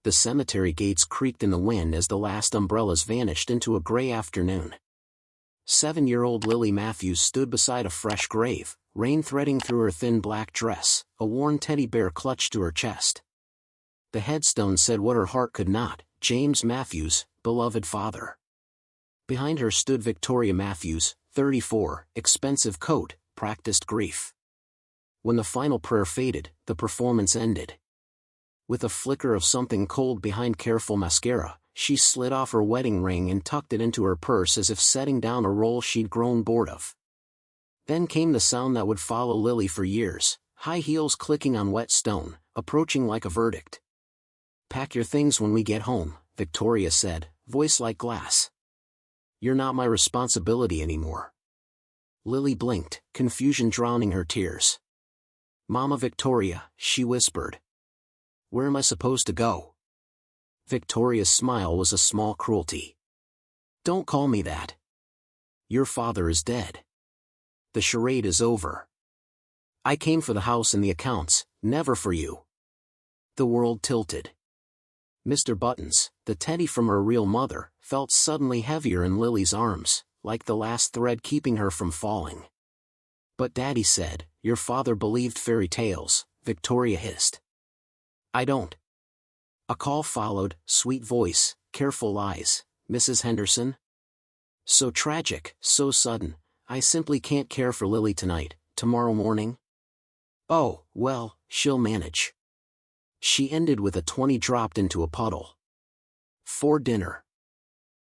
The cemetery gates creaked in the wind as the last umbrellas vanished into a gray afternoon. 7-year-old Lily Matthews stood beside a fresh grave, rain threading through her thin black dress, a worn teddy bear clutched to her chest. The headstone said what her heart could not: James Matthews, beloved father. Behind her stood Victoria Matthews, 34, expensive coat, practiced grief. When the final prayer faded, the performance ended. With a flicker of something cold behind careful mascara, she slid off her wedding ring and tucked it into her purse as if setting down a roll she'd grown bored of. Then came the sound that would follow Lily for years, high heels clicking on wet stone, approaching like a verdict. "Pack your things when we get home," Victoria said, voice like glass. "You're not my responsibility anymore." Lily blinked, confusion drowning her tears. "Mama Victoria," she whispered. "Where am I supposed to go?" Victoria's smile was a small cruelty. "Don't call me that. Your father is dead. The charade is over. I came for the house and the accounts, never for you." The world tilted. Mr. Buttons, the teddy from her real mother, felt suddenly heavier in Lily's arms, like the last thread keeping her from falling. "But Daddy said, your father believed fairy tales," Victoria hissed. "I don't." A call followed, sweet voice, careful eyes. "Mrs. Henderson?" "So tragic, so sudden. I simply can't care for Lily tonight. Tomorrow morning?" "Oh, well, she'll manage." She ended with a 20 dropped into a puddle. "For dinner.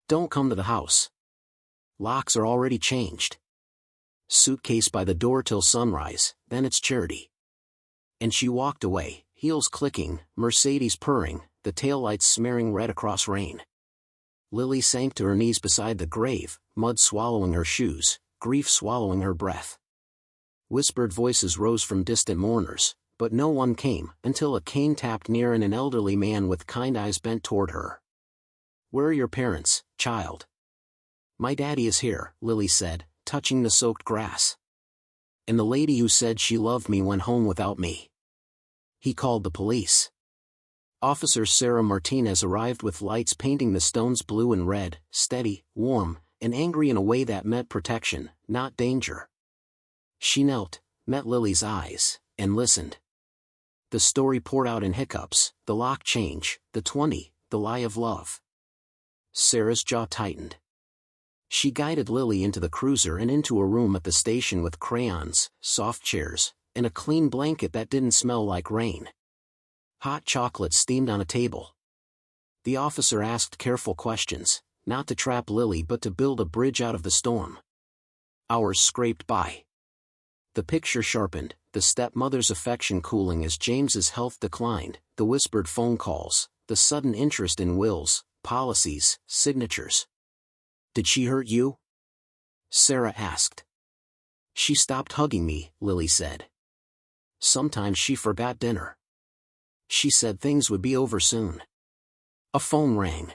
Don't come to the house. Locks are already changed. Suitcase by the door till sunrise, then it's charity." And she walked away, heels clicking, Mercedes purring, the taillights smearing red across rain. Lily sank to her knees beside the grave, mud swallowing her shoes, grief swallowing her breath. Whispered voices rose from distant mourners, but no one came, until a cane tapped near and an elderly man with kind eyes bent toward her. "Where are your parents, child?" "My daddy is here," Lily said, touching the soaked grass. "And the lady who said she loved me went home without me. He called the police." Officer Sarah Martinez arrived with lights painting the stones blue and red, steady, warm, and angry in a way that meant protection, not danger. She knelt, met Lily's eyes, and listened. The story poured out in hiccups: the lock change, the 20, the lie of love. Sarah's jaw tightened. She guided Lily into the cruiser and into a room at the station with crayons, soft chairs, and a clean blanket that didn't smell like rain. Hot chocolate steamed on a table. The officer asked careful questions, not to trap Lily but to build a bridge out of the storm. Hours scraped by. The picture sharpened, the stepmother's affection cooling as James's health declined, the whispered phone calls, the sudden interest in wills, policies, signatures. "Did she hurt you?" Sarah asked. "She stopped hugging me," Lily said. "Sometimes she forgot dinner. She said things would be over soon." A phone rang.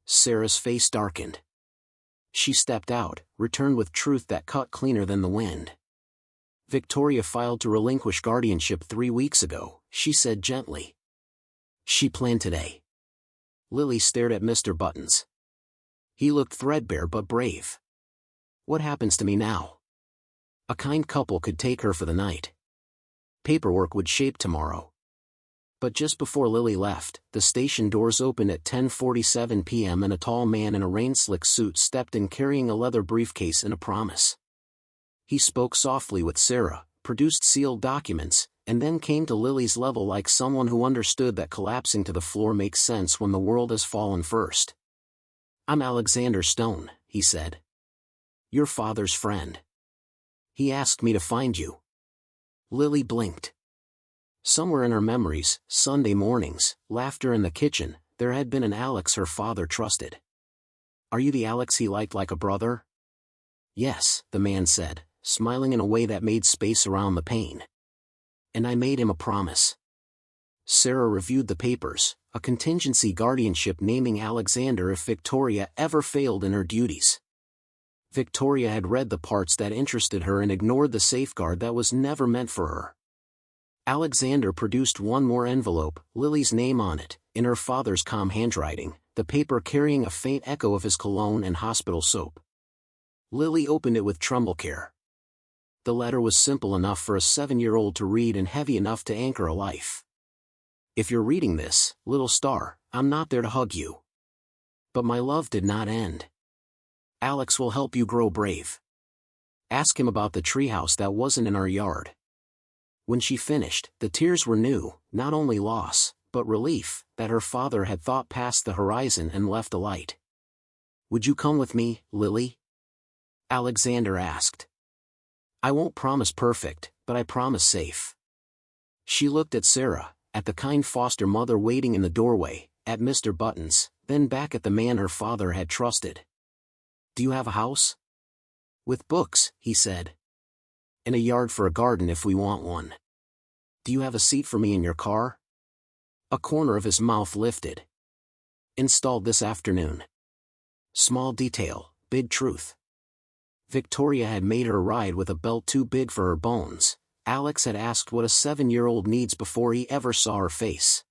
Sarah's face darkened. She stepped out, returned with truth that cut cleaner than the wind. "Victoria filed to relinquish guardianship 3 weeks ago," she said gently. "She planned today." Lily stared at Mr. Buttons. He looked threadbare but brave. "What happens to me now?" A kind couple could take her for the night. Paperwork would shape tomorrow. But just before Lily left, the station doors opened at 10:47 p.m. and a tall man in a rain-slick suit stepped in carrying a leather briefcase and a promise. He spoke softly with Sarah, produced sealed documents, and then came to Lily's level like someone who understood that collapsing to the floor makes sense when the world has fallen first. "I'm Alexander Stone," he said. "Your father's friend. He asked me to find you." Lily blinked. Somewhere in her memories, Sunday mornings, laughter in the kitchen, there had been an Alex her father trusted. "Are you the Alex he liked like a brother?" "Yes," the man said, smiling in a way that made space around the pain. "And I made him a promise." Sarah reviewed the papers, a contingency guardianship naming Alexander if Victoria ever failed in her duties. Victoria had read the parts that interested her and ignored the safeguard that was never meant for her. Alexander produced one more envelope, Lily's name on it, in her father's calm handwriting, the paper carrying a faint echo of his cologne and hospital soap. Lily opened it with tremble care. The letter was simple enough for a 7-year-old to read and heavy enough to anchor a life. If you're reading this, little star, I'm not there to hug you. But my love did not end. Alex will help you grow brave. Ask him about the treehouse that wasn't in our yard. When she finished, the tears were new, not only loss, but relief, that her father had thought past the horizon and left a light. Would you come with me, Lily? Alexander asked. I won't promise perfect, but I promise safe. She looked at Sarah, at the kind foster mother waiting in the doorway, at Mr. Buttons, then back at the man her father had trusted. Do you have a house? With books, he said. And a yard for a garden if we want one. Do you have a seat for me in your car? A corner of his mouth lifted. Installed this afternoon. Small detail, big truth. Victoria had made her ride with a belt too big for her bones. Alex had asked what a 7-year-old needs before he ever saw her face.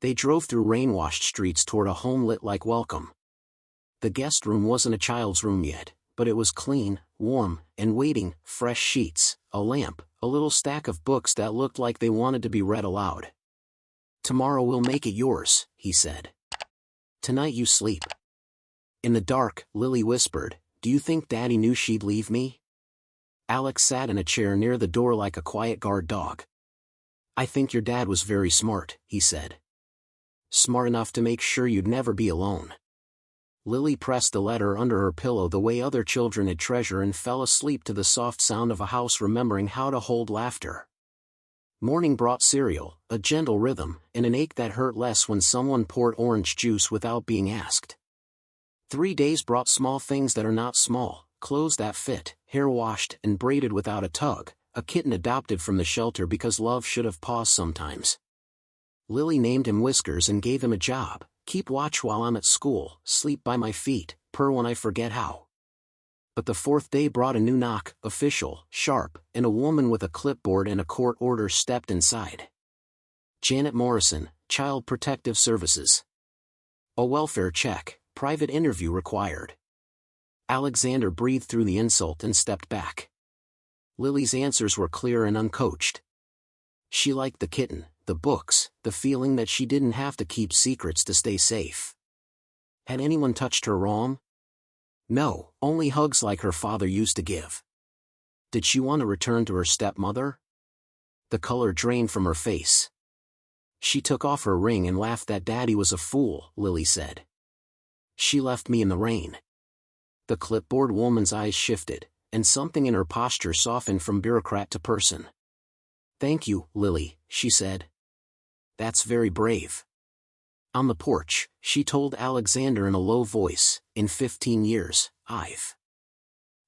They drove through rain-washed streets toward a home lit like welcome. The guest room wasn't a child's room yet, but it was clean, warm, and waiting, fresh sheets, a lamp, a little stack of books that looked like they wanted to be read aloud. Tomorrow we'll make it yours, he said. Tonight you sleep. In the dark, Lily whispered, do you think Daddy knew she'd leave me? Alex sat in a chair near the door like a quiet guard dog. I think your dad was very smart, he said. Smart enough to make sure you'd never be alone. Lily pressed the letter under her pillow the way other children had treasure and fell asleep to the soft sound of a house remembering how to hold laughter. Morning brought cereal, a gentle rhythm, and an ache that hurt less when someone poured orange juice without being asked. 3 days brought small things that are not small, clothes that fit, hair washed and braided without a tug, a kitten adopted from the shelter because love should have paused sometimes. Lily named him Whiskers and gave him a job, keep watch while I'm at school, sleep by my feet, purr when I forget how. But the 4th day brought a new knock, official, sharp, and a woman with a clipboard and a court order stepped inside. Janet Morrison, Child Protective Services. A welfare check, private interview required. Alexander breathed through the insult and stepped back. Lily's answers were clear and uncoached. She liked the kitten, the books, the feeling that she didn't have to keep secrets to stay safe. Had anyone touched her wrong? No, only hugs like her father used to give. Did she want to return to her stepmother? The color drained from her face. She took off her ring and laughed that Daddy was a fool, Lily said. She left me in the rain. The clipboard woman's eyes shifted, and something in her posture softened from bureaucrat to person. Thank you, Lily, she said. That's very brave. On the porch, she told Alexander in a low voice, in 15 years, I've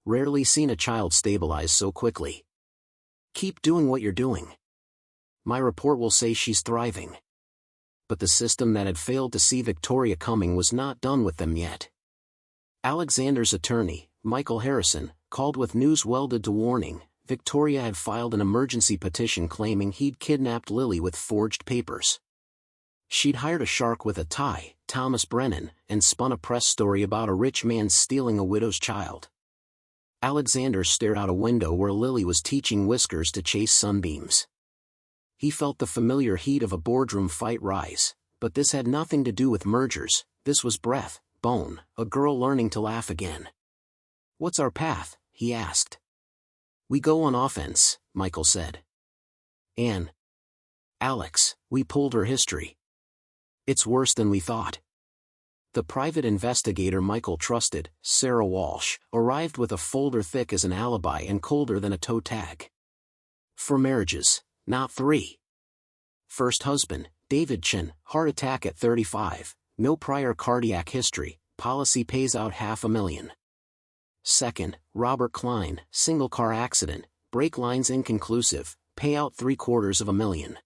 rarely seen a child stabilize so quickly. Keep doing what you're doing. My report will say she's thriving. But the system that had failed to see Victoria coming was not done with them yet. Alexander's attorney, Michael Harrison, called with news welded to warning. Victoria had filed an emergency petition claiming he'd kidnapped Lily with forged papers. She'd hired a shark with a tie, Thomas Brennan, and spun a press story about a rich man stealing a widow's child. Alexander stared out a window where Lily was teaching Whiskers to chase sunbeams. He felt the familiar heat of a boardroom fight rise, but this had nothing to do with mergers, this was breath, bone, a girl learning to laugh again. What's our path? He asked. We go on offense, Michael said. Anne. Alex, we pulled her history. It's worse than we thought. The private investigator Michael trusted, Sarah Walsh, arrived with a folder thick as an alibi and colder than a toe tag. 4 marriages, not 3. First husband, David Chin, heart attack at 35, no prior cardiac history, policy pays out $500,000. Second, Robert Klein, single car accident, brake lines inconclusive, payout $750,000.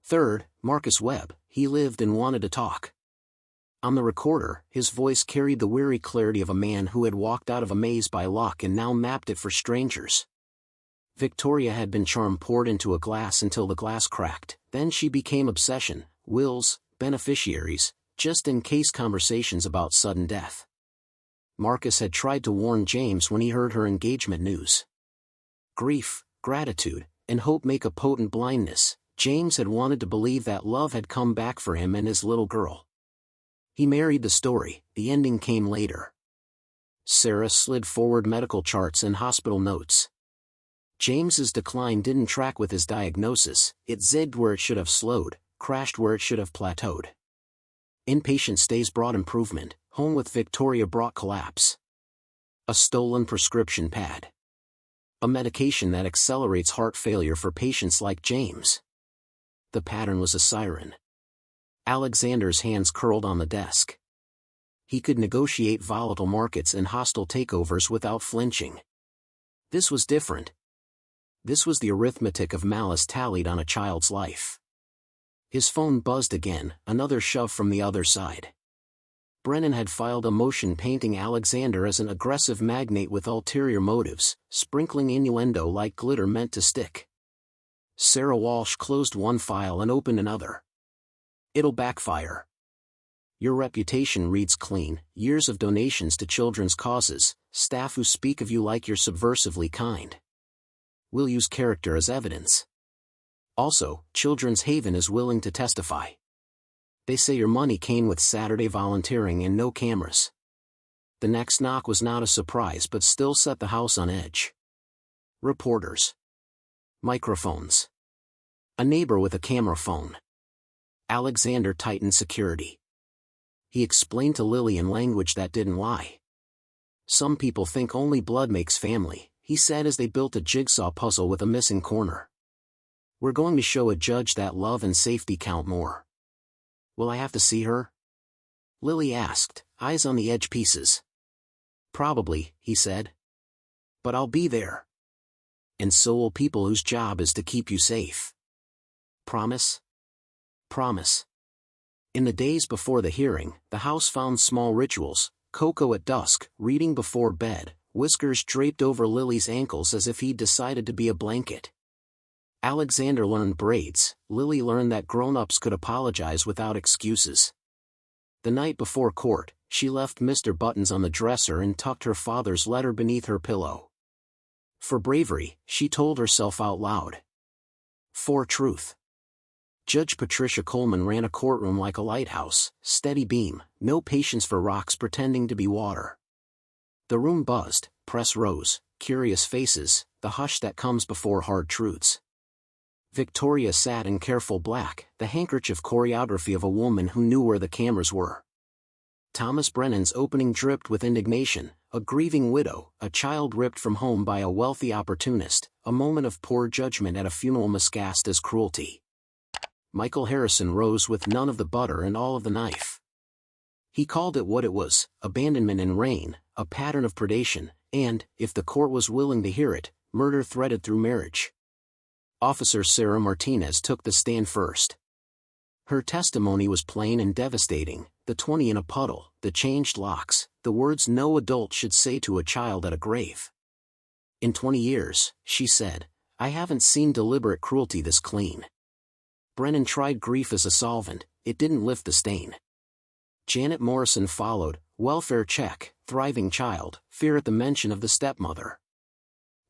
Third, Marcus Webb, he lived and wanted to talk. On the recorder, his voice carried the weary clarity of a man who had walked out of a maze by luck and now mapped it for strangers. Victoria had been charm poured into a glass until the glass cracked, then she became obsession, wills, beneficiaries, just-in-case conversations about sudden death. Marcus had tried to warn James when he heard her engagement news. Grief, gratitude, and hope make a potent blindness. James had wanted to believe that love had come back for him and his little girl. He married the story, the ending came later. Sarah slid forward medical charts and hospital notes. James's decline didn't track with his diagnosis, it zigged where it should have slowed, crashed where it should have plateaued. Inpatient stays brought improvement, home with Victoria brought collapse. A stolen prescription pad. A medication that accelerates heart failure for patients like James. The pattern was a siren. Alexander's hands curled on the desk. He could negotiate volatile markets and hostile takeovers without flinching. This was different. This was the arithmetic of malice tallied on a child's life. His phone buzzed again, another shove from the other side. Brennan had filed a motion painting Alexander as an aggressive magnate with ulterior motives, sprinkling innuendo like glitter meant to stick. Sarah Walsh closed one file and opened another. It'll backfire. Your reputation reads clean, years of donations to children's causes, staff who speak of you like you're subversively kind. We'll use character as evidence. Also, Children's Haven is willing to testify. They say your money came with Saturday volunteering and no cameras. The next knock was not a surprise but still set the house on edge. Reporters. Microphones. A neighbor with a camera phone. Alexander tightened security. He explained to Lily in language that didn't lie. Some people think only blood makes family, he said as they built a jigsaw puzzle with a missing corner. We're going to show a judge that love and safety count more. Will I have to see her? Lily asked, eyes on the edge pieces. Probably, he said. But I'll be there. And so will people whose job is to keep you safe. Promise? Promise. In the days before the hearing, the house found small rituals, cocoa at dusk, reading before bed, whiskers draped over Lily's ankles as if he'd decided to be a blanket. Alexander learned braids, Lily learned that grown-ups could apologize without excuses. The night before court, she left Mr. Buttons on the dresser and tucked her father's letter beneath her pillow. For bravery, she told herself out loud. For truth. Judge Patricia Coleman ran a courtroom like a lighthouse, steady beam, no patience for rocks pretending to be water. The room buzzed, press rose, curious faces, the hush that comes before hard truths. Victoria sat in careful black, the handkerchief choreography of a woman who knew where the cameras were. Thomas Brennan's opening dripped with indignation, a grieving widow, a child ripped from home by a wealthy opportunist, a moment of poor judgment at a funeral miscast as cruelty. Michael Harrison rose with none of the butter and all of the knife. He called it what it was, abandonment in rain, a pattern of predation, and, if the court was willing to hear it, murder threaded through marriage. Officer Sarah Martinez took the stand first. Her testimony was plain and devastating, the 20 in a puddle, the changed locks, the words no adult should say to a child at a grave. In 20 years, she said, I haven't seen deliberate cruelty this clean. Brennan tried grief as a solvent, it didn't lift the stain. Janet Morrison followed, welfare check, thriving child, fear at the mention of the stepmother.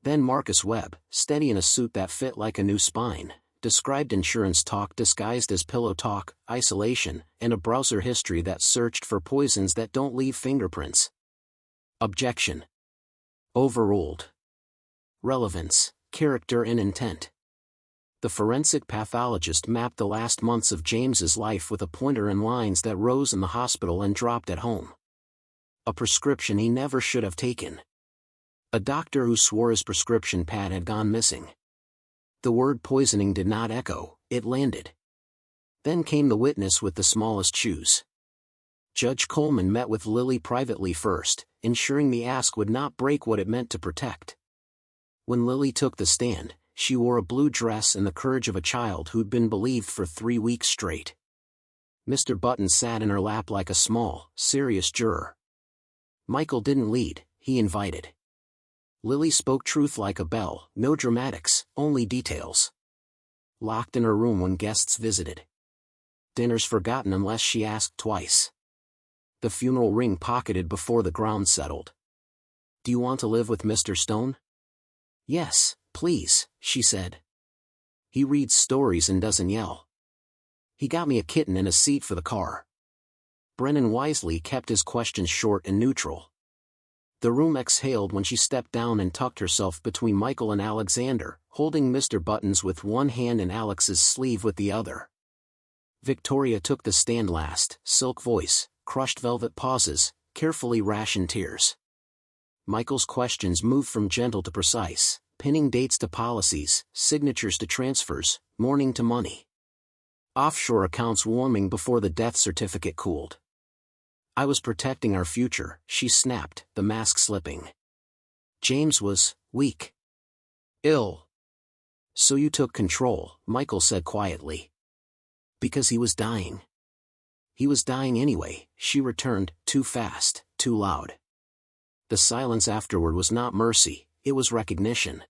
Then Marcus Webb, steady in a suit that fit like a new spine, described insurance talk disguised as pillow talk, isolation, and a browser history that searched for poisons that don't leave fingerprints. Objection. Overruled. Relevance, character and intent. The forensic pathologist mapped the last months of James's life with a pointer and lines that rose in the hospital and dropped at home. A prescription he never should have taken. A doctor who swore his prescription pad had gone missing. The word poisoning did not echo, it landed. Then came the witness with the smallest shoes. Judge Coleman met with Lily privately first, ensuring the ask would not break what it meant to protect. When Lily took the stand, she wore a blue dress and the courage of a child who'd been believed for 3 weeks straight. Mr. Button sat in her lap like a small, serious juror. Michael didn't lead, he invited. Lily spoke truth like a bell, no dramatics, only details. Locked in her room when guests visited. Dinners forgotten unless she asked twice. The funeral ring pocketed before the ground settled. Do you want to live with Mr. Stone? Yes, please, she said. He reads stories and doesn't yell. He got me a kitten and a seat for the car. Brennan wisely kept his questions short and neutral. The room exhaled when she stepped down and tucked herself between Michael and Alexander, holding Mr. Buttons with one hand and Alex's sleeve with the other. Victoria took the stand last, silk voice, crushed velvet pauses, carefully rationed tears. Michael's questions moved from gentle to precise, pinning dates to policies, signatures to transfers, mourning to money. Offshore accounts warming before the death certificate cooled. I was protecting our future, she snapped, the mask slipping. James was weak. Ill. So you took control, Michael said quietly. Because he was dying. He was dying anyway, she returned, too fast, too loud. The silence afterward was not mercy, it was recognition.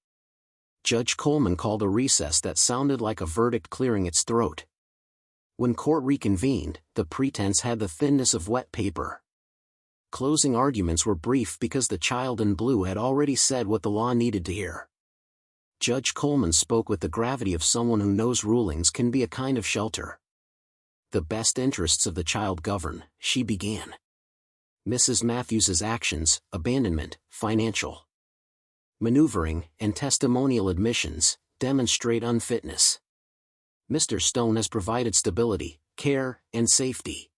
Judge Coleman called a recess that sounded like a verdict clearing its throat. When court reconvened, the pretense had the thinness of wet paper. Closing arguments were brief because the child in blue had already said what the law needed to hear. Judge Coleman spoke with the gravity of someone who knows rulings can be a kind of shelter. The best interests of the child govern, she began. Mrs. Matthews's actions, abandonment, financial maneuvering, and testimonial admissions, demonstrate unfitness. Mr. Stone has provided stability, care, and safety.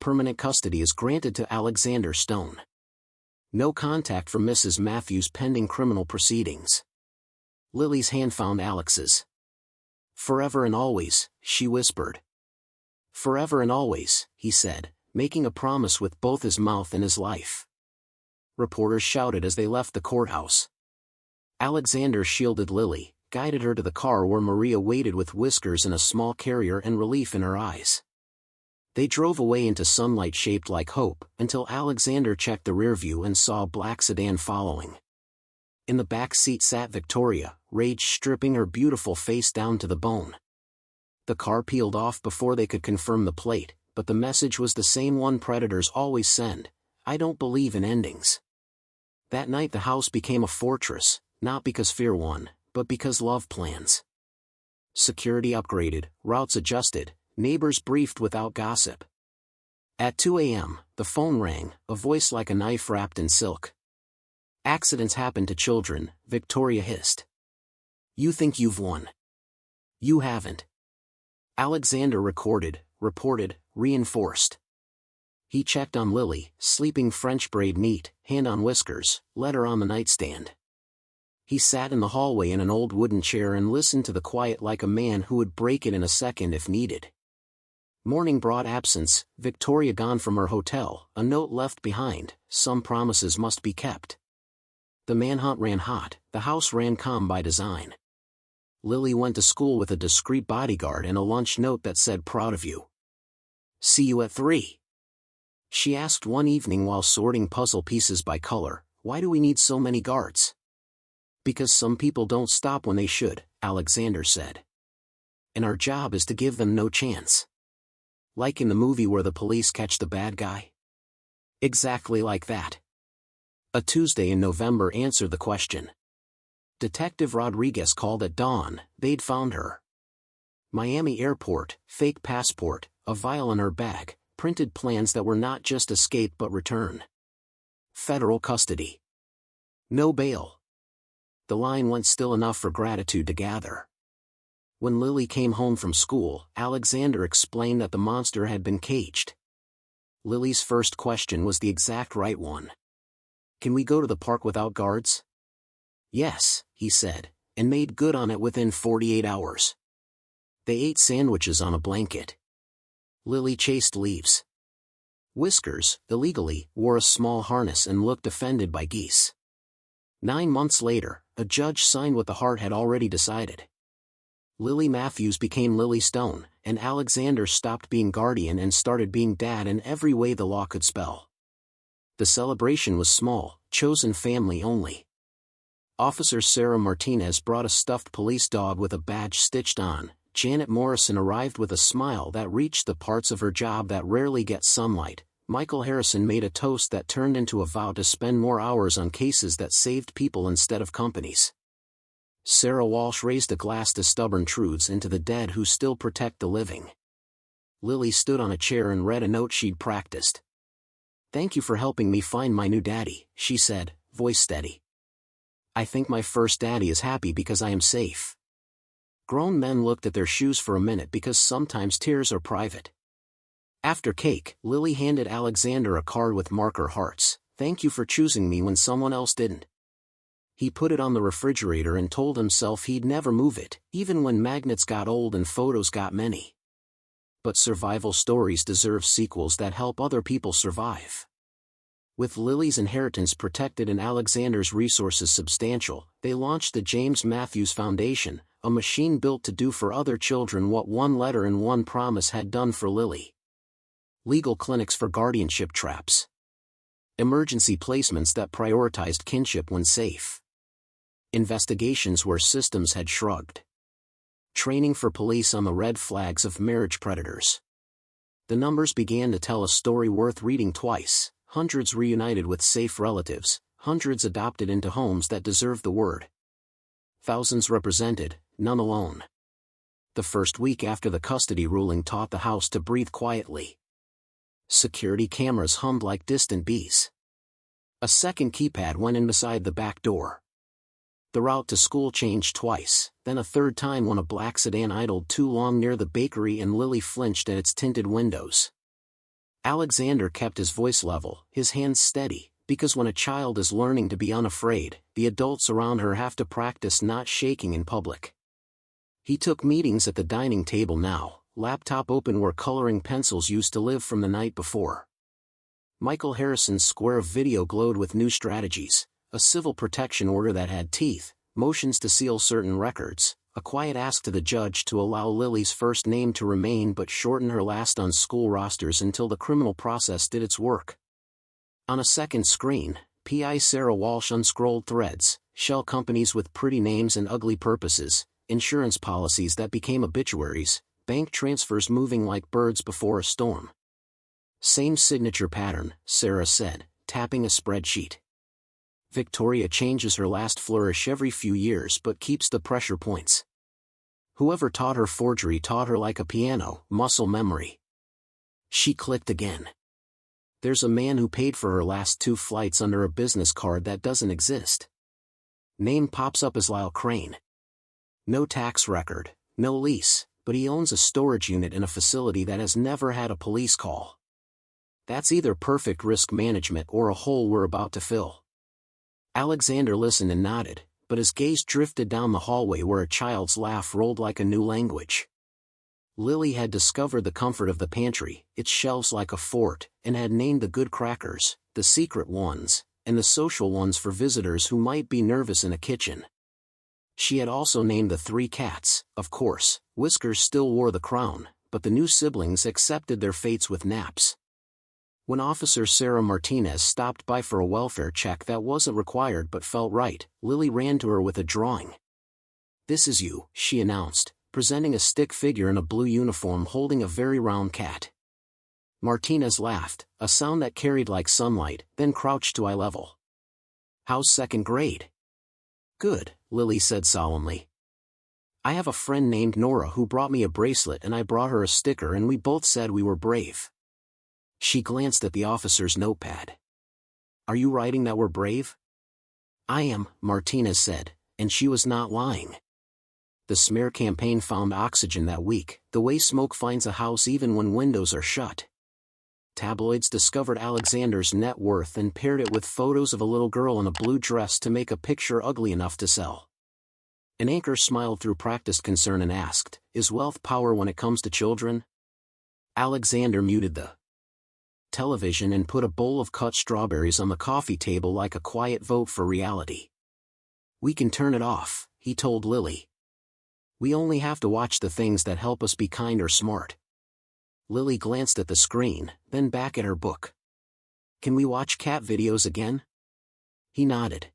Permanent custody is granted to Alexander Stone. No contact from Mrs. Matthews pending criminal proceedings. Lily's hand found Alex's. Forever and always, she whispered. Forever and always, he said, making a promise with both his mouth and his life. Reporters shouted as they left the courthouse. Alexander shielded Lily, guided her to the car where Maria waited with whiskers and a small carrier and relief in her eyes. They drove away into sunlight shaped like hope, until Alexander checked the rearview and saw a black sedan following. In the back seat sat Victoria, rage stripping her beautiful face down to the bone. The car peeled off before they could confirm the plate, but the message was the same one predators always send: I don't believe in endings. That night the house became a fortress, not because fear won, but because love plans. Security upgraded, routes adjusted, neighbors briefed without gossip. At 2 a.m., the phone rang, a voice like a knife wrapped in silk. Accidents happen to children, Victoria hissed. You think you've won. You haven't. Alexander reported, reinforced. He checked on Lily, sleeping French braid neat, hand on whiskers, letter on the nightstand. He sat in the hallway in an old wooden chair and listened to the quiet like a man who would break it in a second if needed. Morning brought absence, Victoria gone from her hotel, a note left behind, some promises must be kept. The manhunt ran hot, the house ran calm by design. Lily went to school with a discreet bodyguard and a lunch note that said proud of you. See you at 3. She asked one evening while sorting puzzle pieces by color, why do we need so many guards? Because some people don't stop when they should, Alexander said. And our job is to give them no chance. Like in the movie where the police catch the bad guy? Exactly like that. A Tuesday in November answered the question. Detective Rodriguez called at dawn, they'd found her. Miami airport, fake passport, a vial in her bag, printed plans that were not just escape but return. Federal custody. No bail. The line went still enough for gratitude to gather. When Lily came home from school, Alexander explained that the monster had been caged. Lily's first question was the exact right one. Can we go to the park without guards? Yes, he said, and made good on it within 48 hours. They ate sandwiches on a blanket. Lily chased leaves. Whiskers, illegally, wore a small harness and looked offended by geese. 9 months later, a judge signed what the heart had already decided. Lily Matthews became Lily Stone, and Alexander stopped being guardian and started being dad in every way the law could spell. The celebration was small, chosen family only. Officer Sarah Martinez brought a stuffed police dog with a badge stitched on. Janet Morrison arrived with a smile that reached the parts of her job that rarely get sunlight. Michael Harrison made a toast that turned into a vow to spend more hours on cases that saved people instead of companies. Sarah Walsh raised a glass to stubborn truths and to the dead who still protect the living. Lily stood on a chair and read a note she'd practiced. "Thank you for helping me find my new daddy," she said, voice steady. "I think my first daddy is happy because I am safe." Grown men looked at their shoes for a minute because sometimes tears are private. After cake, Lily handed Alexander a card with marker hearts. "Thank you for choosing me when someone else didn't." He put it on the refrigerator and told himself he'd never move it, even when magnets got old and photos got many. But survival stories deserve sequels that help other people survive. With Lily's inheritance protected and Alexander's resources substantial, they launched the James Matthews Foundation, a machine built to do for other children what one letter and one promise had done for Lily. Legal clinics for guardianship traps. Emergency placements that prioritized kinship when safe. Investigations where systems had shrugged. Training for police on the red flags of marriage predators. The numbers began to tell a story worth reading twice. Hundreds reunited with safe relatives, hundreds adopted into homes that deserve the word. Thousands represented, none alone. The first week after the custody ruling taught the house to breathe quietly. Security cameras hummed like distant bees. A second keypad went in beside the back door. The route to school changed twice, then a third time when a black sedan idled too long near the bakery and Lily flinched at its tinted windows. Alexander kept his voice level, his hands steady, because when a child is learning to be unafraid, the adults around her have to practice not shaking in public. He took meetings at the dining table now, laptop open where coloring pencils used to live from the night before. Michael Harrison's square of video glowed with new strategies, a civil protection order that had teeth, motions to seal certain records, a quiet ask to the judge to allow Lily's first name to remain but shorten her last on school rosters until the criminal process did its work. On a second screen, P.I. Sarah Walsh unscrolled threads, shell companies with pretty names and ugly purposes, insurance policies that became obituaries, bank transfers moving like birds before a storm. "Same signature pattern," Sarah said, tapping a spreadsheet. "Victoria changes her last flourish every few years but keeps the pressure points. Whoever taught her forgery taught her like a piano, muscle memory." She clicked again. "There's a man who paid for her last 2 flights under a business card that doesn't exist." Name pops up as Lyle Crane. No tax record, no lease, but he owns a storage unit in a facility that has never had a police call. That's either perfect risk management or a hole we're about to fill. Alexander listened and nodded, but his gaze drifted down the hallway where a child's laugh rolled like a new language. Lily had discovered the comfort of the pantry, its shelves like a fort, and had named the good crackers, the secret ones, and the social ones for visitors who might be nervous in a kitchen. She had also named the 3 cats, of course. Whiskers still wore the crown, but the new siblings accepted their fates with naps. When Officer Sarah Martinez stopped by for a welfare check that wasn't required but felt right, Lily ran to her with a drawing. "This is you," she announced, presenting a stick figure in a blue uniform holding a very round cat. Martinez laughed, a sound that carried like sunlight, then crouched to eye level. "How's second grade?" "Good," Lily said solemnly. "I have a friend named Nora who brought me a bracelet and I brought her a sticker and we both said we were brave." She glanced at the officer's notepad. "Are you writing that we're brave?" "I am," Martinez said, and she was not lying. The smear campaign found oxygen that week, the way smoke finds a house even when windows are shut. Tabloids discovered Alexander's net worth and paired it with photos of a little girl in a blue dress to make a picture ugly enough to sell. An anchor smiled through practiced concern and asked, "Is wealth power when it comes to children?" Alexander muted the television and put a bowl of cut strawberries on the coffee table like a quiet vote for reality. "We can turn it off," he told Lily. "We only have to watch the things that help us be kind or smart." Lily glanced at the screen, then back at her book. "Can we watch cat videos again?" He nodded.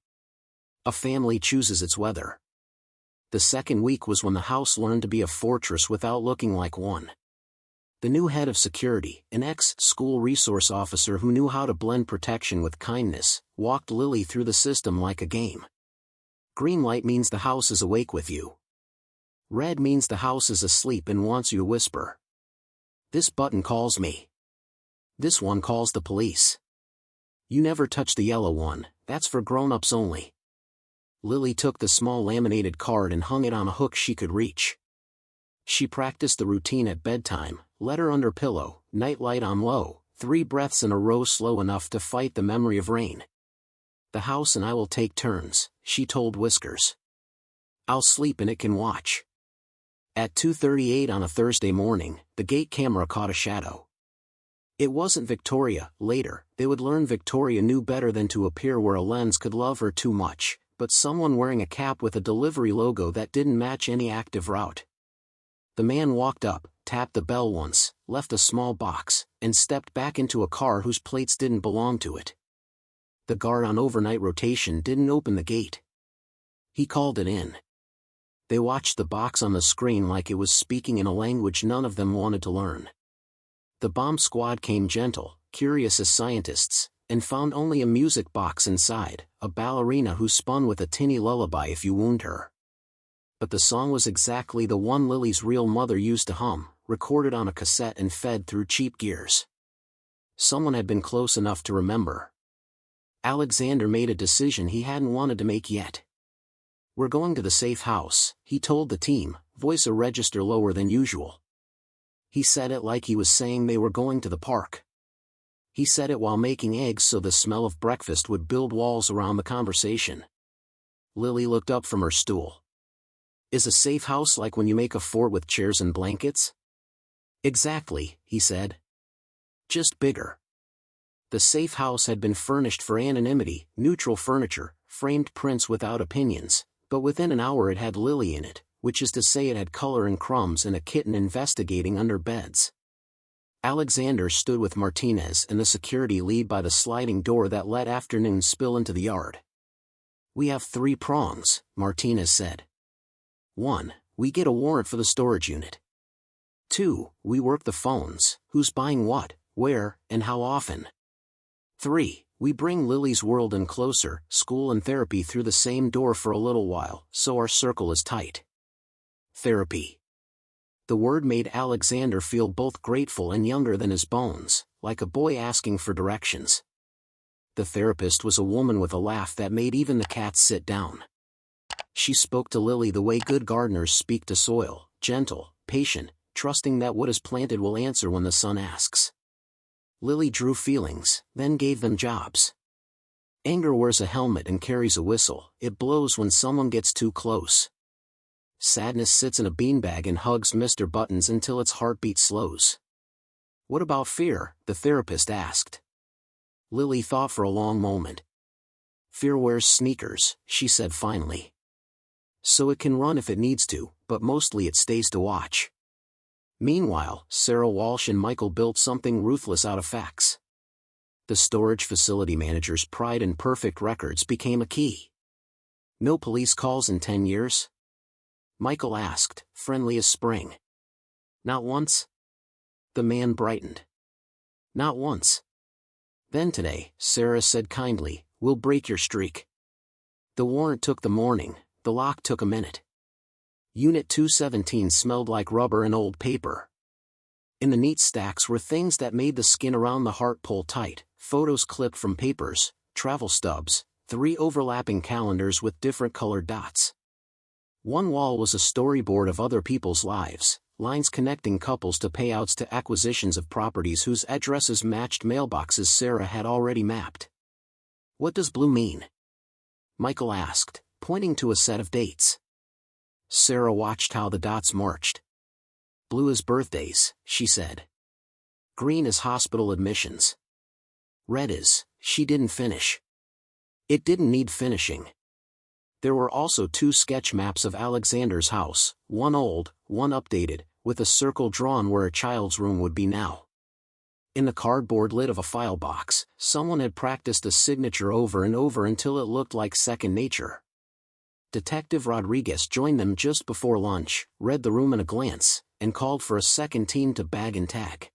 A family chooses its weather. The second week was when the house learned to be a fortress without looking like one. The new head of security, an ex-school resource officer who knew how to blend protection with kindness, walked Lily through the system like a game. Green light means the house is awake with you. Red means the house is asleep and wants you to whisper. This button calls me. This one calls the police. You never touch the yellow one, that's for grown-ups only. Lily took the small laminated card and hung it on a hook she could reach. She practiced the routine at bedtime, letter under pillow, night light on low, 3 breaths in a row slow enough to fight the memory of rain. The house and I will take turns, she told Whiskers. I'll sleep and it can watch. At 2:38 on a Thursday morning, the gate camera caught a shadow. It wasn't Victoria. Later, they would learn Victoria knew better than to appear where a lens could love her too much, but someone wearing a cap with a delivery logo that didn't match any active route. The man walked up, tapped the bell once, left a small box, and stepped back into a car whose plates didn't belong to it. The guard on overnight rotation didn't open the gate. He called it in. They watched the box on the screen like it was speaking in a language none of them wanted to learn. The bomb squad came gentle, curious as scientists, and found only a music box inside, a ballerina who spun with a tinny lullaby if you wound her. But the song was exactly the one Lily's real mother used to hum, recorded on a cassette and fed through cheap gears. Someone had been close enough to remember. Alexander made a decision he hadn't wanted to make yet. We're going to the safe house, he told the team, voice a register lower than usual. He said it like he was saying they were going to the park. He said it while making eggs so the smell of breakfast would build walls around the conversation. Lily looked up from her stool. Is a safe house like when you make a fort with chairs and blankets? Exactly, he said. Just bigger. The safe house had been furnished for anonymity, neutral furniture, framed prints without opinions, but within an hour it had Lily in it, which is to say it had color and crumbs and a kitten investigating under beds. Alexander stood with Martinez and the security lead by the sliding door that let afternoon spill into the yard. We have 3 prongs, Martinez said. 1, we get a warrant for the storage unit. 2, we work the phones, who's buying what, where, and how often. 3, we bring Lily's world in closer, school and therapy through the same door for a little while, so our circle is tight. Therapy. The word made Alexander feel both grateful and younger than his bones, like a boy asking for directions. The therapist was a woman with a laugh that made even the cats sit down. She spoke to Lily the way good gardeners speak to soil, gentle, patient, trusting that what is planted will answer when the sun asks. Lily drew feelings, then gave them jobs. Anger wears a helmet and carries a whistle. It blows when someone gets too close. Sadness sits in a beanbag and hugs Mr. Buttons until its heartbeat slows. What about fear? The therapist asked. Lily thought for a long moment. Fear wears sneakers, she said finally. So it can run if it needs to, but mostly it stays to watch. Meanwhile, Sarah Walsh and Michael built something ruthless out of facts. The storage facility manager's pride in perfect records became a key. No police calls in 10 years? Michael asked, friendly as spring. Not once? The man brightened. Not once. Then today, Sarah said kindly, we'll break your streak. The warrant took the morning, the lock took a minute. Unit 217 smelled like rubber and old paper. In the neat stacks were things that made the skin around the heart pull tight, photos clipped from papers, travel stubs, 3 overlapping calendars with different colored dots. One wall was a storyboard of other people's lives, lines connecting couples to payouts to acquisitions of properties whose addresses matched mailboxes Sarah had already mapped. What does blue mean? Michael asked, pointing to a set of dates. Sarah watched how the dots marched. Blue is birthdays, she said. Green is hospital admissions. Red is, she didn't finish. It didn't need finishing. There were also 2 sketch maps of Alexander's house, one old, one updated, with a circle drawn where a child's room would be now. In the cardboard lid of a file box, someone had practiced a signature over and over until it looked like second nature. Detective Rodriguez joined them just before lunch, read the room in a glance, and called for a second team to bag and tag.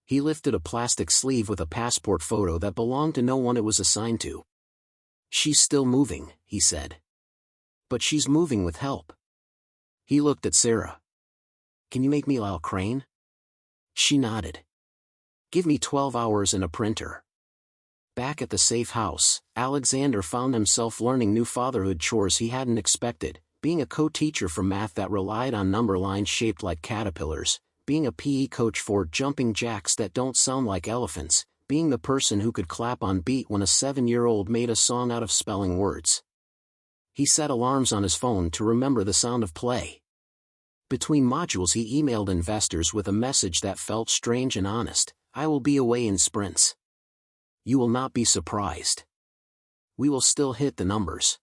He lifted a plastic sleeve with a passport photo that belonged to no one it was assigned to. "She's still moving," he said. "But she's moving with help." He looked at Sarah. "Can you make me Lyle Crane?" She nodded. "Give me 12 hours and a printer." Back at the safe house, Alexander found himself learning new fatherhood chores he hadn't expected, being a co-teacher for math that relied on number lines shaped like caterpillars, being a PE coach for jumping jacks that don't sound like elephants, being the person who could clap on beat when a 7-year-old made a song out of spelling words. He set alarms on his phone to remember the sound of play. Between modules he emailed investors with a message that felt strange and honest: "I will be away in sprints. You will not be surprised. We will still hit the numbers.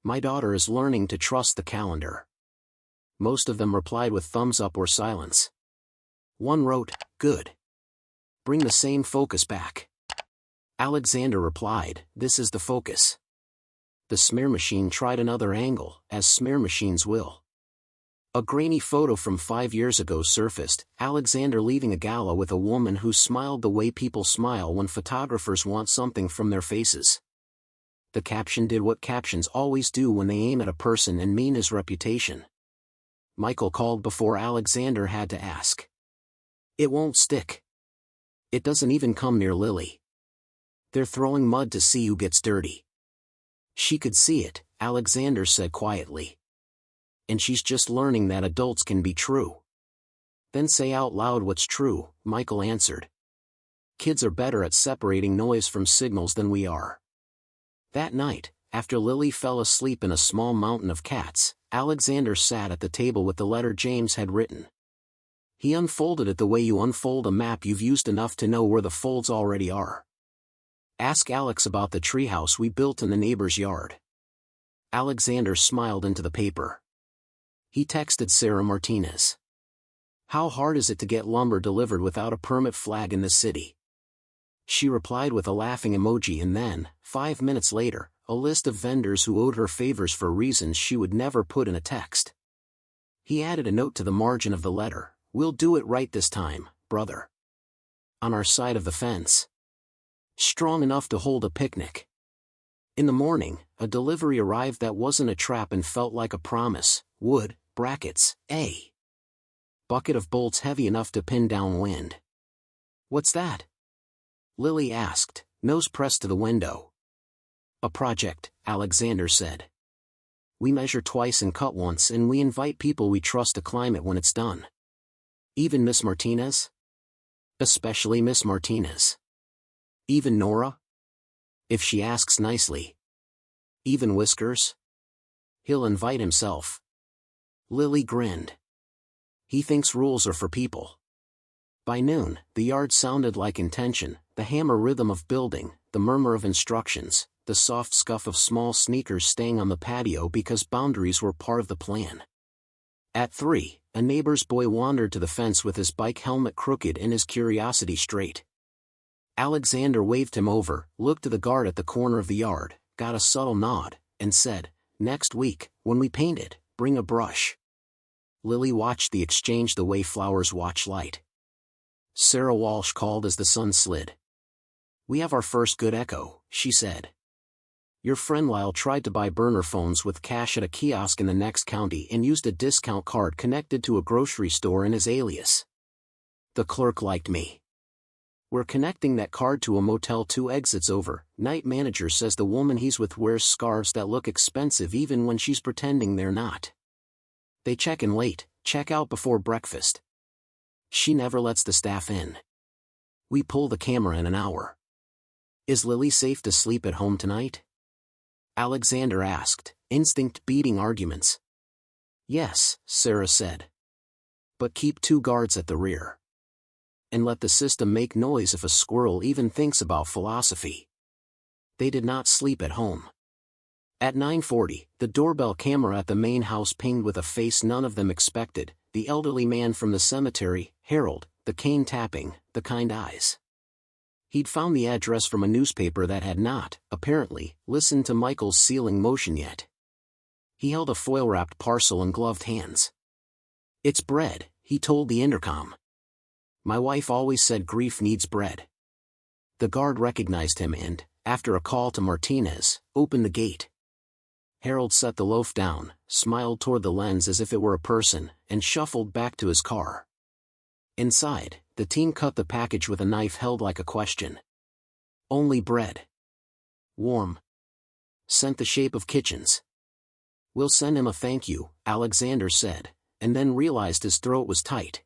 My daughter is learning to trust the calendar." Most of them replied with thumbs up or silence. One wrote, "Good. Bring the same focus back." Alexander replied, "This is the focus." The smear machine tried another angle, as smear machines will. A grainy photo from 5 years ago surfaced, Alexander leaving a gala with a woman who smiled the way people smile when photographers want something from their faces. The caption did what captions always do when they aim at a person and mean his reputation. Michael called before Alexander had to ask. "It won't stick. It doesn't even come near Lily. They're throwing mud to see who gets dirty." "She could see it," Alexander said quietly. "And she's just learning that adults can be true." "Then say out loud what's true," Michael answered. "Kids are better at separating noise from signals than we are." That night, after Lily fell asleep in a small mountain of cats, Alexander sat at the table with the letter James had written. He unfolded it the way you unfold a map you've used enough to know where the folds already are. "Ask Alex about the treehouse we built in the neighbor's yard." Alexander smiled into the paper. He texted Sarah Martinez. "How hard is it to get lumber delivered without a permit flag in this city?" She replied with a laughing emoji, and then, 5 minutes later, a list of vendors who owed her favors for reasons she would never put in a text. He added a note to the margin of the letter: "We'll do it right this time, brother. On our side of the fence. Strong enough to hold a picnic." In the morning, a delivery arrived that wasn't a trap and felt like a promise: wood, brackets, a bucket of bolts heavy enough to pin down wind. "What's that?" Lily asked, nose pressed to the window. "A project," Alexander said. "We measure twice and cut once, and we invite people we trust to climb it when it's done." "Even Miss Martinez?" "Especially Miss Martinez." "Even Nora?" "If she asks nicely." "Even Whiskers?" "He'll invite himself." Lily grinned. "He thinks rules are for people." By noon, the yard sounded like intention, the hammer rhythm of building, the murmur of instructions, the soft scuff of small sneakers staying on the patio because boundaries were part of the plan. At 3, a neighbor's boy wandered to the fence with his bike helmet crooked and his curiosity straight. Alexander waved him over, looked to the guard at the corner of the yard, got a subtle nod, and said, "Next week, when we paint it, bring a brush." Lily watched the exchange the way flowers watch light. Sarah Walsh called as the sun slid. "We have our first good echo," she said. "Your friend Lyle tried to buy burner phones with cash at a kiosk in the next county and used a discount card connected to a grocery store in his alias. The clerk liked me. We're connecting that card to a motel 2 exits over. Night manager says the woman he's with wears scarves that look expensive even when she's pretending they're not. They check in late, check out before breakfast. She never lets the staff in. We pull the camera in an hour. Is Lily safe to sleep at home tonight?" Alexander asked, instinct beating arguments. "Yes," Sarah said. "But keep 2 guards at the rear. And let the system make noise if a squirrel even thinks about philosophy." They did not sleep at home. At 9:40, the doorbell camera at the main house pinged with a face none of them expected, the elderly man from the cemetery, Harold, the cane tapping, the kind eyes. He'd found the address from a newspaper that had not, apparently, listened to Michael's sealing motion yet. He held a foil-wrapped parcel in gloved hands. "It's bread," he told the intercom. "My wife always said grief needs bread." The guard recognized him and, after a call to Martinez, opened the gate. Harold set the loaf down, smiled toward the lens as if it were a person, and shuffled back to his car. Inside, the team cut the package with a knife held like a question. "Only bread. Warm. Sent the shape of kitchens." "We'll send him a thank you," Alexander said, and then realized his throat was tight.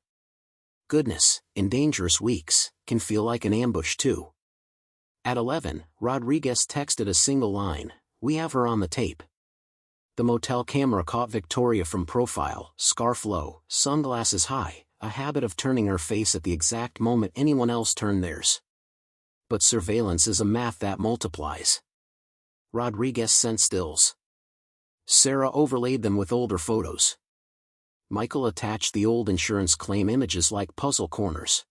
Goodness, in dangerous weeks, can feel like an ambush too. At 11, Rodriguez texted a single line, "We have her on the tape." The motel camera caught Victoria from profile, scarf low, sunglasses high, a habit of turning her face at the exact moment anyone else turned theirs. But surveillance is a math that multiplies. Rodriguez sent stills. Sarah overlaid them with older photos. Michael attached the old insurance claim images like puzzle corners.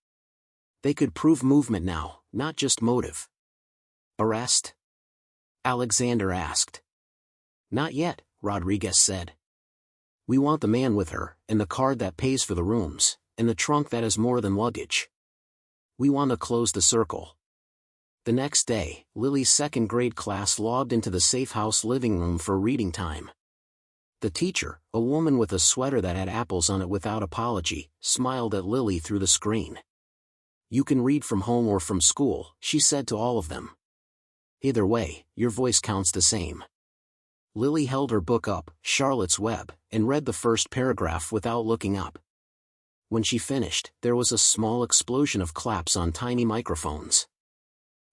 They could prove movement now, not just motive. "Arrest?" Alexander asked. "Not yet," Rodriguez said. "We want the man with her, and the card that pays for the rooms, and the trunk that has more than luggage. We want to close the circle." The next day, Lily's second-grade class logged into the safe house living room for reading time. The teacher, a woman with a sweater that had apples on it without apology, smiled at Lily through the screen. "You can read from home or from school," she said to all of them. "Either way, your voice counts the same." Lily held her book up, Charlotte's Web, and read the first paragraph without looking up. When she finished, there was a small explosion of claps on tiny microphones.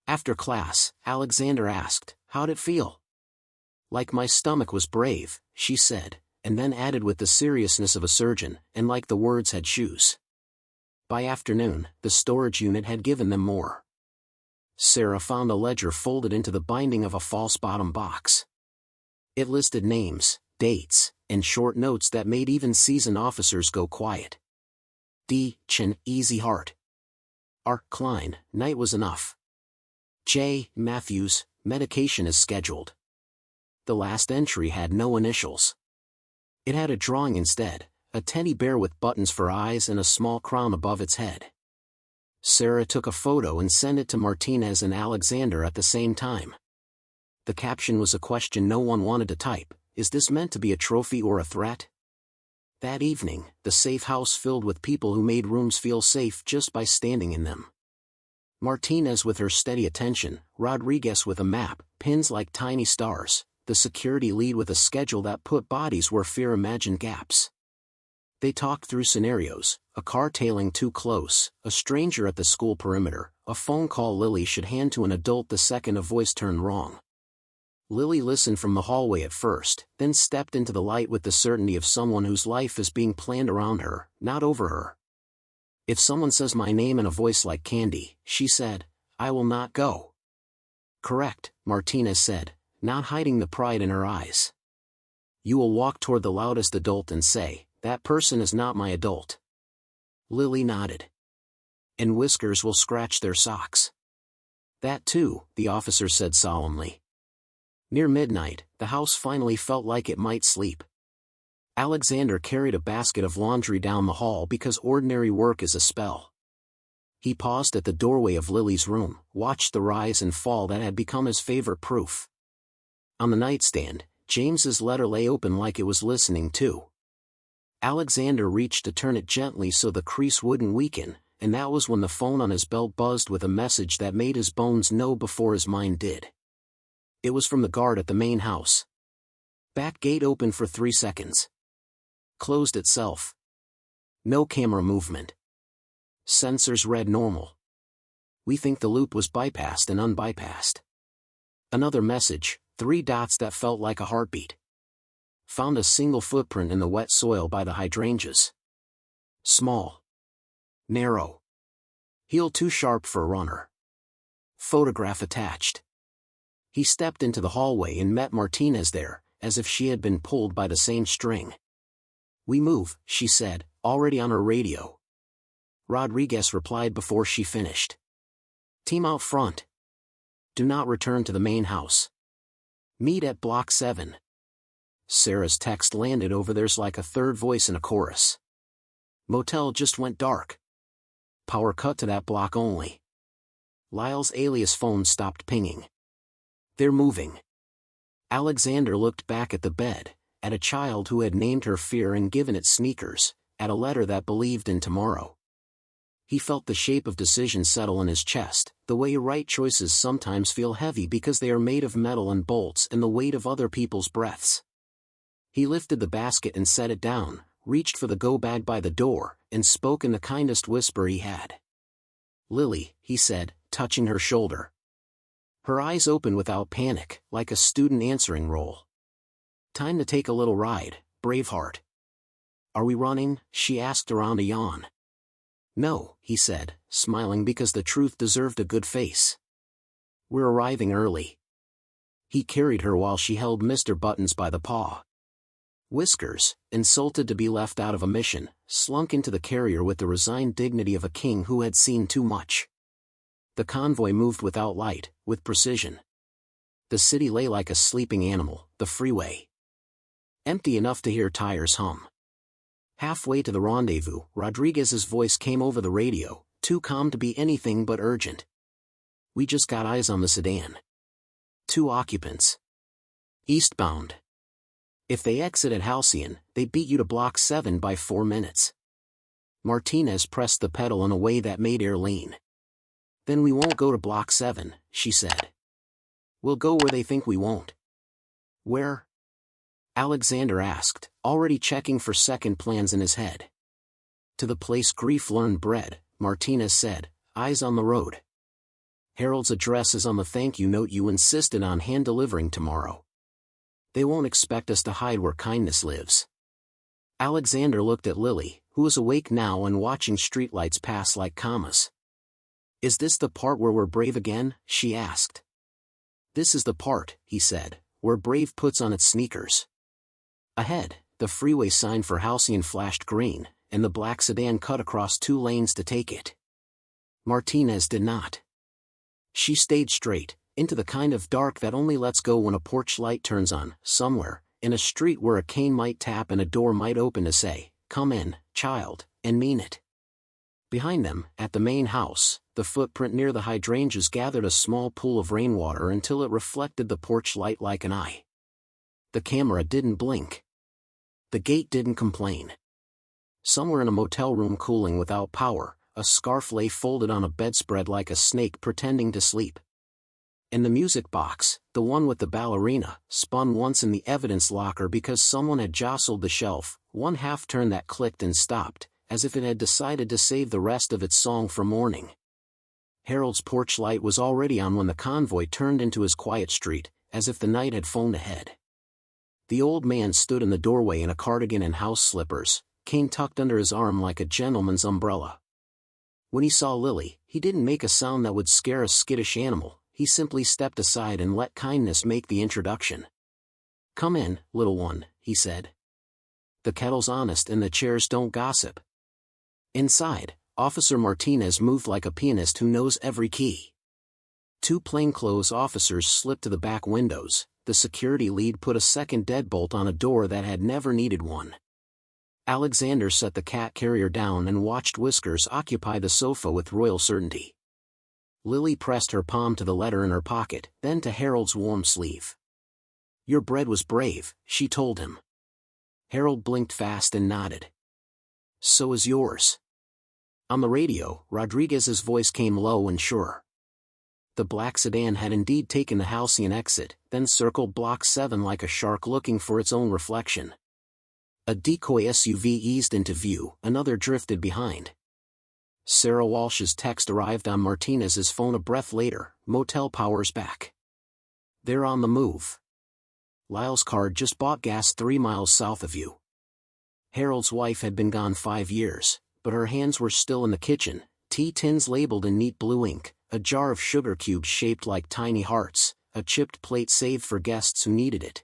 After class, Alexander asked, "How'd it feel?" "Like my stomach was brave," she said, and then added with the seriousness of a surgeon, "and like the words had shoes." By afternoon, the storage unit had given them more. Sarah found a ledger folded into the binding of a false bottom box. It listed names, dates, and short notes that made even seasoned officers go quiet. D. Chin, easy heart. R. Klein, night was enough. J. Matthews, medication is scheduled. The last entry had no initials. It had a drawing instead, a teddy bear with buttons for eyes and a small crown above its head. Sarah took a photo and sent it to Martinez and Alexander at the same time. The caption was a question no one wanted to type: "Is this meant to be a trophy or a threat?" That evening, the safe house filled with people who made rooms feel safe just by standing in them. Martinez with her steady attention, Rodriguez with a map, pins like tiny stars, the security lead with a schedule that put bodies where fear imagined gaps. They talked through scenarios: a car tailing too close, a stranger at the school perimeter, a phone call Lily should hand to an adult the second a voice turned wrong. Lily listened from the hallway at first, then stepped into the light with the certainty of someone whose life is being planned around her, not over her. "If someone says my name in a voice like Candy," she said, "I will not go." "Correct," Martinez said, not hiding the pride in her eyes. "You will walk toward the loudest adult and say, 'That person is not my adult.'" Lily nodded. "And whiskers will scratch their socks." "That too," the officer said solemnly. Near midnight, the house finally felt like it might sleep. Alexander carried a basket of laundry down the hall because ordinary work is a spell. He paused at the doorway of Lily's room, watched the rise and fall that had become his favorite proof. On the nightstand, James's letter lay open like it was listening too. Alexander reached to turn it gently so the crease wouldn't weaken, and that was when the phone on his belt buzzed with a message that made his bones know before his mind did. It was from the guard at the main house. Back gate open for 3 seconds. Closed itself. No camera movement. Sensors read normal. We think the loop was bypassed and unbypassed. Another message, 3 dots that felt like a heartbeat. Found a single footprint in the wet soil by the hydrangeas. Small. Narrow. Heel too sharp for a runner. Photograph attached. He stepped into the hallway and met Martinez there, as if she had been pulled by the same string. "We move," she said, already on her radio. Rodriguez replied before she finished. "Team out front. Do not return to the main house. Meet at Block 7. Sarah's text landed over theirs like a third voice in a chorus. Motel just went dark. Power cut to that block only. Lyle's alias phone stopped pinging. They're moving. Alexander looked back at the bed, at a child who had named her fear and given it sneakers, at a letter that believed in tomorrow. He felt the shape of decision settle in his chest, the way right choices sometimes feel heavy because they are made of metal and bolts and the weight of other people's breaths. He lifted the basket and set it down, reached for the go-bag by the door, and spoke in the kindest whisper he had. "Lily," he said, touching her shoulder. Her eyes opened without panic, like a student answering roll. "Time to take a little ride, Braveheart." "Are we running?" she asked around a yawn. "No," he said, smiling because the truth deserved a good face. "We're arriving early." He carried her while she held Mr. Buttons by the paw. Whiskers, insulted to be left out of a mission, slunk into the carrier with the resigned dignity of a king who had seen too much. The convoy moved without light, with precision. The city lay like a sleeping animal, the freeway empty enough to hear tires hum. Halfway to the rendezvous, Rodriguez's voice came over the radio, too calm to be anything but urgent. "We just got eyes on the sedan. 2 occupants. Eastbound. If they exit at Halcyon, they beat you to Block 7 by 4 minutes." Martinez pressed the pedal in a way that made air lean. "Then we won't go to Block 7, she said. "We'll go where they think we won't." "Where?" Alexander asked, already checking for second plans in his head. "To the place grief learned bred," Martinez said, eyes on the road. "Harold's address is on the thank you note you insisted on hand-delivering tomorrow. They won't expect us to hide where kindness lives." Alexander looked at Lily, who was awake now and watching streetlights pass like commas. "Is this the part where we're brave again?" she asked. "This is the part," he said, "where brave puts on its sneakers." Ahead, the freeway sign for Halcyon flashed green, and the black sedan cut across 2 lanes to take it. Martinez did not. She stayed straight, into the kind of dark that only lets go when a porch light turns on, somewhere, in a street where a cane might tap and a door might open to say, "Come in, child," and mean it. Behind them, at the main house, the footprint near the hydrangeas gathered a small pool of rainwater until it reflected the porch light like an eye. The camera didn't blink. The gate didn't complain. Somewhere in a motel room cooling without power, a scarf lay folded on a bedspread like a snake pretending to sleep. And the music box, the one with the ballerina, spun once in the evidence locker because someone had jostled the shelf, one half-turn that clicked and stopped, as if it had decided to save the rest of its song for morning. Harold's porch light was already on when the convoy turned into his quiet street, as if the night had phoned ahead. The old man stood in the doorway in a cardigan and house slippers, cane tucked under his arm like a gentleman's umbrella. When he saw Lily, he didn't make a sound that would scare a skittish animal, he simply stepped aside and let kindness make the introduction. "Come in, little one," he said. "The kettle's honest and the chairs don't gossip." Inside, Officer Martinez moved like a pianist who knows every key. 2 plainclothes officers slipped to the back windows. The security lead put a second deadbolt on a door that had never needed one. Alexander set the cat carrier down and watched Whiskers occupy the sofa with royal certainty. Lily pressed her palm to the letter in her pocket, then to Harold's warm sleeve. "Your bread was brave," she told him. Harold blinked fast and nodded. "So is yours." On the radio, Rodriguez's voice came low and sure. The black sedan had indeed taken the Halcyon exit, then circled Block 7 like a shark looking for its own reflection. A decoy SUV eased into view, another drifted behind. Sarah Walsh's text arrived on Martinez's phone a breath later, "Motel power's back. They're on the move. Lyle's car just bought gas 3 miles south of you." Harold's wife had been gone 5 years, but her hands were still in the kitchen, tea tins labeled in neat blue ink, a jar of sugar cubes shaped like tiny hearts, a chipped plate saved for guests who needed it.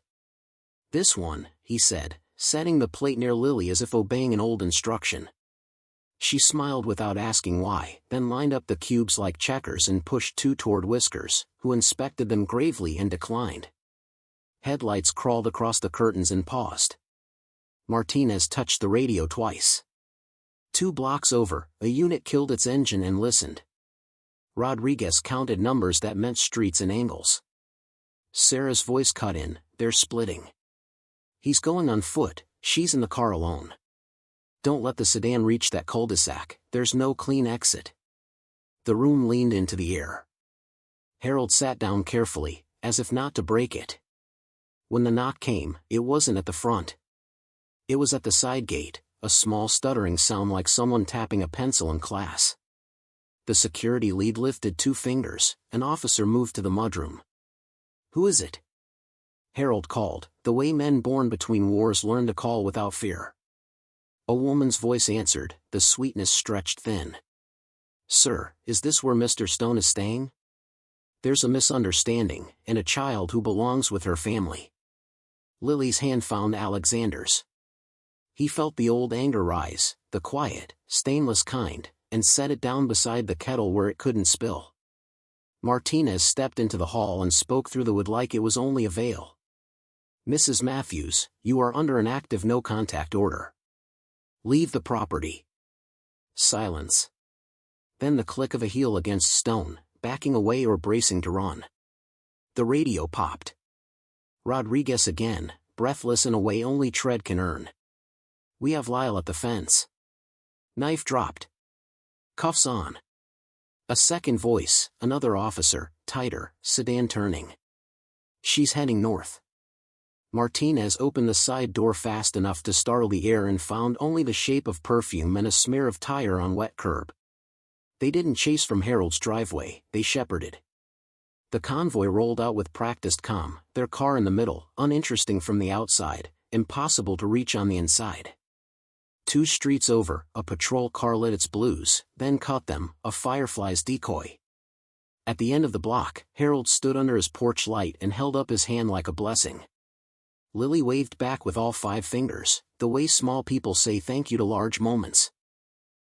"This one," he said, setting the plate near Lily as if obeying an old instruction. She smiled without asking why, then lined up the cubes like checkers and pushed 2 toward Whiskers, who inspected them gravely and declined. Headlights crawled across the curtains and paused. Martinez touched the radio twice. 2 blocks over, a unit killed its engine and listened. Rodriguez counted numbers that meant streets and angles. Sarah's voice cut in, "They're splitting. He's going on foot, she's in the car alone. Don't let the sedan reach that cul-de-sac, there's no clean exit." The room leaned into the air. Harold sat down carefully, as if not to break it. When the knock came, it wasn't at the front. It was at the side gate, a small stuttering sound like someone tapping a pencil in class. The security lead lifted 2 fingers, an officer moved to the mudroom. "Who is it?" Harold called, the way men born between wars learn to call without fear. A woman's voice answered, the sweetness stretched thin. "Sir, is this where Mr. Stone is staying? There's a misunderstanding, and a child who belongs with her family." Lily's hand found Alexander's. He felt the old anger rise, the quiet, stainless kind, and set it down beside the kettle where it couldn't spill. Martinez stepped into the hall and spoke through the wood like it was only a veil. "Mrs. Matthews, you are under an active no-contact order. Leave the property." Silence. Then the click of a heel against stone, backing away or bracing to run. The radio popped. Rodriguez again, breathless in a way only tread can earn. "We have Lyle at the fence." Knife dropped. "Cuffs on." A second voice, another officer, tighter, sedan turning. "She's heading north." Martinez opened the side door fast enough to startle the air and found only the shape of perfume and a smear of tire on wet curb. They didn't chase from Harold's driveway, they shepherded. The convoy rolled out with practiced calm, their car in the middle, uninteresting from the outside, impossible to reach on the inside. 2 streets over, a patrol car lit its blues, then caught them, a firefly's decoy. At the end of the block, Harold stood under his porch light and held up his hand like a blessing. Lily waved back with all 5 fingers, the way small people say thank you to large moments.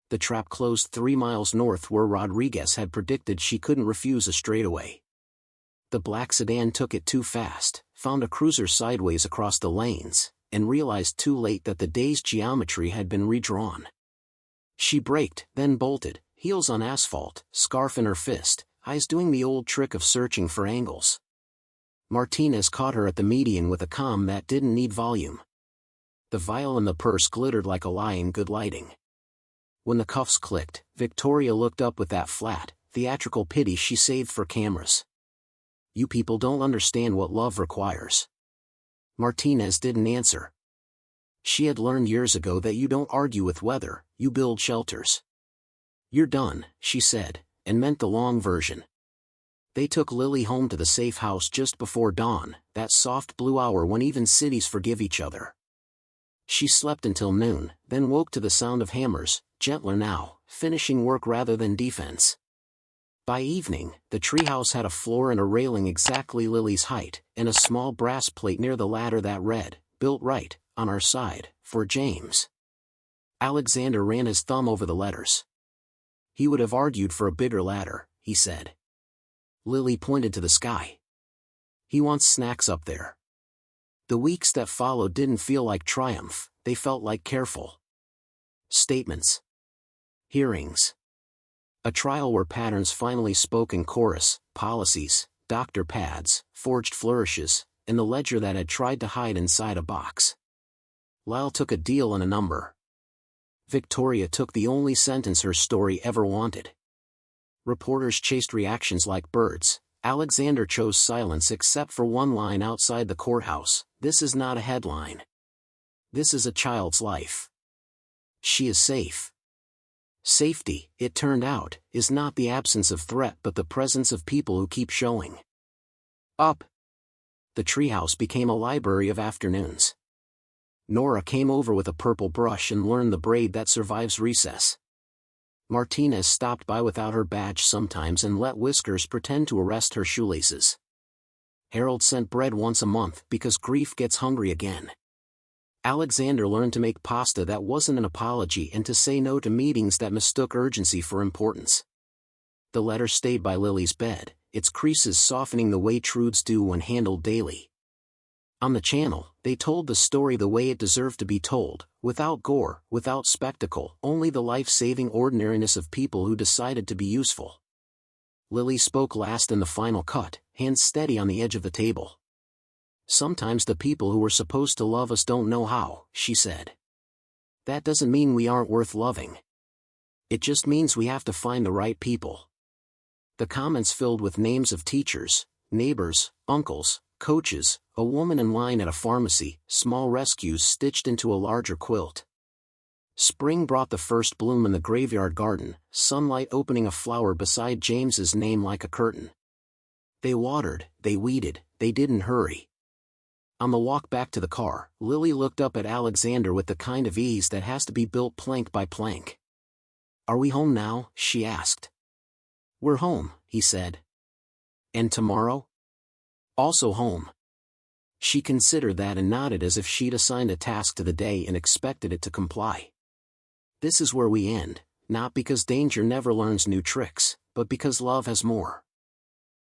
The trap closed 3 miles north where Rodriguez had predicted she couldn't refuse a straightaway. The black sedan took it too fast, found a cruiser sideways across the lanes, and realized too late that the day's geometry had been redrawn. She braked, then bolted, heels on asphalt, scarf in her fist, eyes doing the old trick of searching for angles. Martinez caught her at the median with a calm that didn't need volume. The vial in the purse glittered like a lie in good lighting. When the cuffs clicked, Victoria looked up with that flat, theatrical pity she saved for cameras. "You people don't understand what love requires." Martinez didn't answer. She had learned years ago that you don't argue with weather, you build shelters. "You're done," she said, and meant the long version. They took Lily home to the safe house just before dawn, that soft blue hour when even cities forgive each other. She slept until noon, then woke to the sound of hammers, gentler now, finishing work rather than defense. By evening, the treehouse had a floor and a railing exactly Lily's height, and a small brass plate near the ladder that read, "Built right, on our side, for James." Alexander ran his thumb over the letters. "He would have argued for a bigger ladder," he said. Lily pointed to the sky. "He wants snacks up there." The weeks that followed didn't feel like triumph, they felt like careful statements. Hearings. A trial where patterns finally spoke in chorus, policies, doctor pads, forged flourishes, and the ledger that had tried to hide inside a box. Lyle took a deal and a number. Victoria took the only sentence her story ever wanted. Reporters chased reactions like birds. Alexander chose silence except for one line outside the courthouse, "This is not a headline. This is a child's life. She is safe." Safety, it turned out, is not the absence of threat but the presence of people who keep showing up. The treehouse became a library of afternoons. Nora came over with a purple brush and learned the braid that survives recess. Martinez stopped by without her badge sometimes and let Whiskers pretend to arrest her shoelaces. Harold sent bread once a month because grief gets hungry again. Alexander learned to make pasta that wasn't an apology and to say no to meetings that mistook urgency for importance. The letter stayed by Lily's bed, its creases softening the way truths do when handled daily. On the channel, they told the story the way it deserved to be told, without gore, without spectacle, only the life-saving ordinariness of people who decided to be useful. Lily spoke last in the final cut, hands steady on the edge of the table. "Sometimes the people who were supposed to love us don't know how," she said. "That doesn't mean we aren't worth loving. It just means we have to find the right people." The comments filled with names of teachers, neighbors, uncles, coaches, a woman in line at a pharmacy, small rescues stitched into a larger quilt. Spring brought the first bloom in the graveyard garden, sunlight opening a flower beside James's name like a curtain. They watered, they weeded, they didn't hurry. On the walk back to the car, Lily looked up at Alexander with the kind of ease that has to be built plank by plank. "Are we home now?" she asked. "We're home," he said. "And tomorrow?" "Also home." She considered that and nodded as if she'd assigned a task to the day and expected it to comply. This is where we end, not because danger never learns new tricks, but because love has more.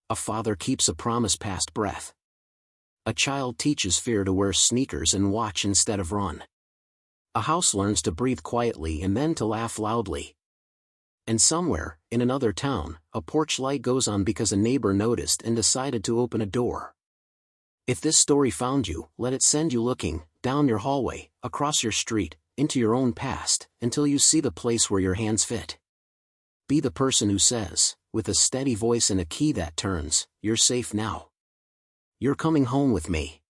A father keeps a promise past breath. A child teaches fear to wear sneakers and watch instead of run. A house learns to breathe quietly and then to laugh loudly. And somewhere, in another town, a porch light goes on because a neighbor noticed and decided to open a door. If this story found you, let it send you looking, down your hallway, across your street, into your own past, until you see the place where your hands fit. Be the person who says, with a steady voice and a key that turns, "You're safe now. You're coming home with me."